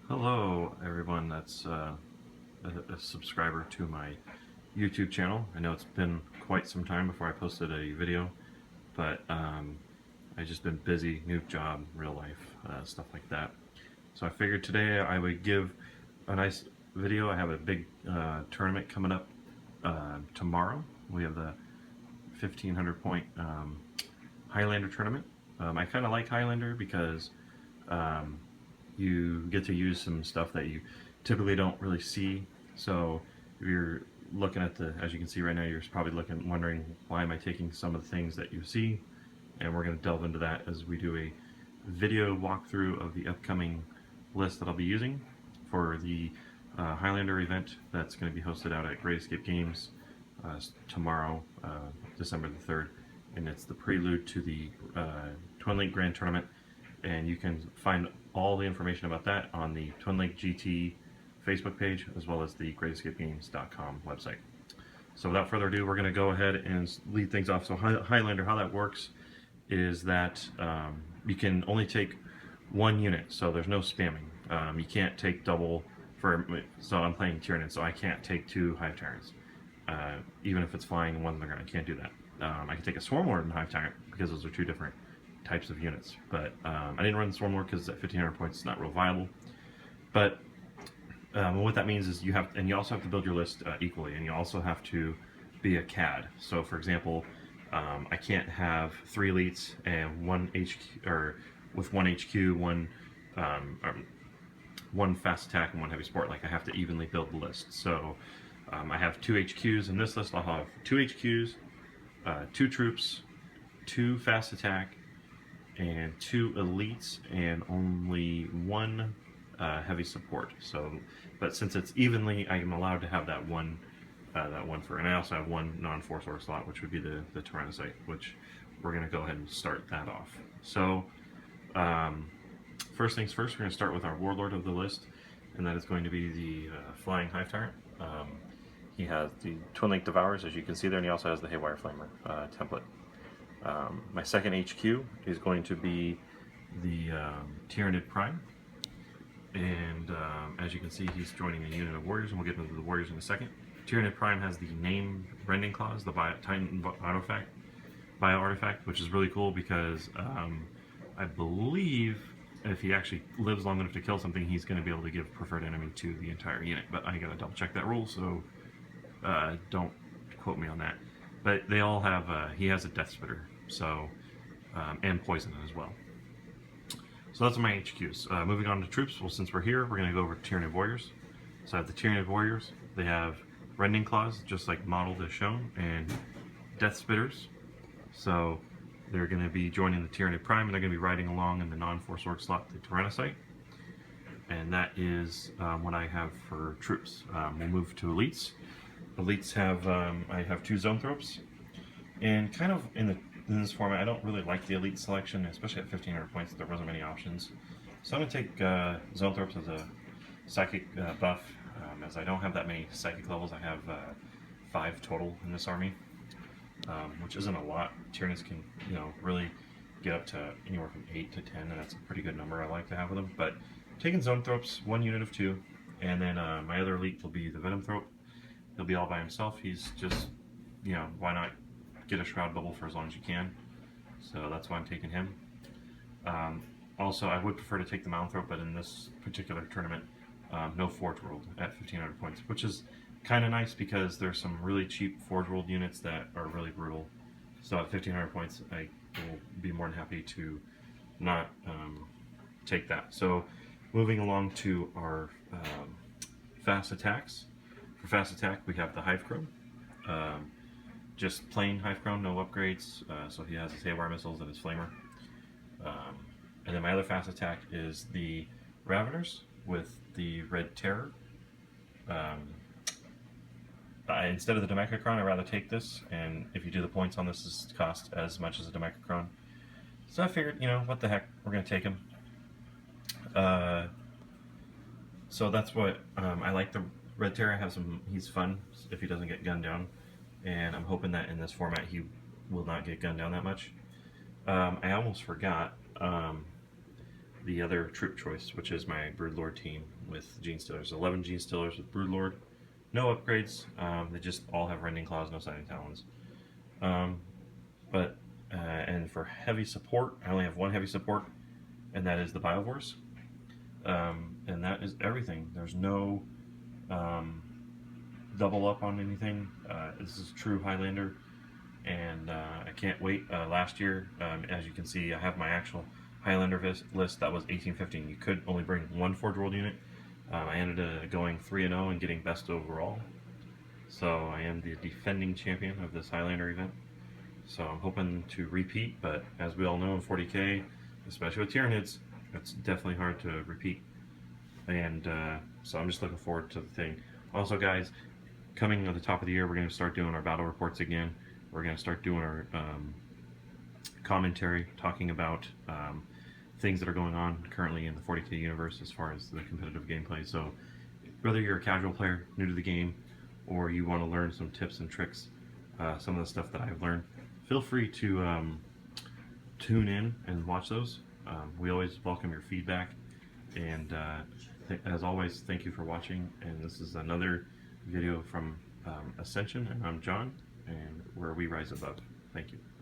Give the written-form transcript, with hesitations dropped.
Hello, everyone that's a subscriber to my YouTube channel. I know it's been quite some time before I posted a video, but I've just been busy, new job, real life, stuff like that. So I figured today I would give a nice video. I have a big tournament coming up tomorrow. We have the 1500 point Highlander tournament. I kind of like Highlander because um, you get to use some stuff that you typically don't really see. So if you're looking at as you can see right now, you're probably wondering why am I taking some of the things that you see, and we're going to delve into that as we do a video walkthrough of the upcoming list that I'll be using for the Highlander event that's going to be hosted out at Great Escape Games tomorrow, December the 3rd, and it's the prelude to the Twin Link Grand Tournament, and you can find all the information about that on the Twin Link GT Facebook page as well as the GreatEscapeGames.com website. So without further ado, we're going to go ahead and lead things off. So Highlander, how that works is that you can only take one unit, so there's no spamming. You can't take double so I'm playing Tyranids, so I can't take two Hive Tyrants. Even if it's flying one they're I can't do that. I can take a Swarm Lord and Hive Tyrant because those are two different types of units, but I didn't run the Swarm Lord because at 1500 points it's not real viable. But what that means is you also have to build your list equally, and you also have to be a CAD. So for example, I can't have 3 elites and one HQ, or with one HQ, one fast attack and one heavy sport. Like, I have to evenly build the list. So I have 2 HQs in this list. I'll have 2 HQs, 2 troops, 2 fast attack, and 2 elites, and only 1 heavy support. So, but since it's evenly, I am allowed to have that one for, and I also have 1 non-force orc slot, which would be the Tyranids, which we're going to go ahead and start that off. So, first things first, we're going to start with our warlord of the list, and that is going to be the flying Hive Tyrant. He has the Twin Link Devourers, as you can see there, and he also has the Haywire Flamer template. My second HQ is going to be the Tyranid Prime, and as you can see, he's joining a unit of warriors, and we'll get into the warriors in a second. Tyranid Prime has the name rending clause, the Titan bio artifact, which is really cool because I believe if he actually lives long enough to kill something, he's going to be able to give preferred enemy to the entire unit. But I gotta double check that rule, so don't quote me on that. But they all have, he has a Death Spitter, so, and Poison as well. So that's my HQs. Moving on to troops, well, since we're here, we're going to go over Tyranid Warriors. So I have the Tyranid Warriors. They have Rending Claws, just like modeled as shown, and Death Spitters. So they're going to be joining the Tyranid Prime, and they're going to be riding along in the non-force orc slot, the Tyrannocyte. And that is what I have for troops. We'll move to elites. Elites have, I have 2 Zoanthropes, and kind of in this format, I don't really like the elite selection, especially at 1500 points. There wasn't many options, so I'm going to take Zoanthropes as a psychic buff. As I don't have that many psychic levels, I have 5 total in this army, which isn't a lot. Tyranids can, really get up to anywhere from 8 to 10, and that's a pretty good number I like to have with them. But taking Zoanthropes, 1 unit of 2, and then my other elite will be the Venomthrope. He'll be all by himself. He's just, why not get a Shroud Bubble for as long as you can? So that's why I'm taking him. Also, I would prefer to take the Mounthrope, but in this particular tournament, no Forge World at 1500 points, which is kind of nice because there's some really cheap Forge World units that are really brutal. So at 1500 points, I will be more than happy to not take that. So moving along to our fast attacks. For fast attack, we have the Hive Crone. Just plain Hive Crone, no upgrades. So he has his Haywire missiles and his Flamer. And then my other fast attack is the Raveners with the Red Terror. Instead of the Demecacron, I'd rather take this, and if you do the points on this, this costs as much as a Demecacron. So I figured, what the heck, we're going to take him. So that's what I like. The Red Terror he's fun if he doesn't get gunned down, and I'm hoping that in this format he will not get gunned down that much. I almost forgot. the other troop choice, which is my Broodlord team with Gene Stealers. 11 Gene Stealers with Broodlord. No upgrades. They just all have Rending Claws, no Signing Talons. And for heavy support, I only have one heavy support, and that is the Biovores. And that is everything. There's no double up on anything. This is true Highlander, and I can't wait. Last year, as you can see, I have my actual Highlander list. That was 1815. You could only bring one Forge World unit. I ended up going 3-0 and getting best overall. So I am the defending champion of this Highlander event. So I'm hoping to repeat, but as we all know in 40k, especially with Tyranids, it's definitely hard to repeat. And so I'm just looking forward to the thing. Also, guys, coming at the top of the year, we're going to start doing our battle reports again. We're going to start doing our commentary, talking about things that are going on currently in the 40k universe as far as the competitive gameplay. So whether you're a casual player, new to the game, or you want to learn some tips and tricks, some of the stuff that I've learned, feel free to tune in and watch those. We always welcome your feedback, and as always, thank you for watching. And this is another video from Ascension, and I'm John, and where we rise above. Thank you.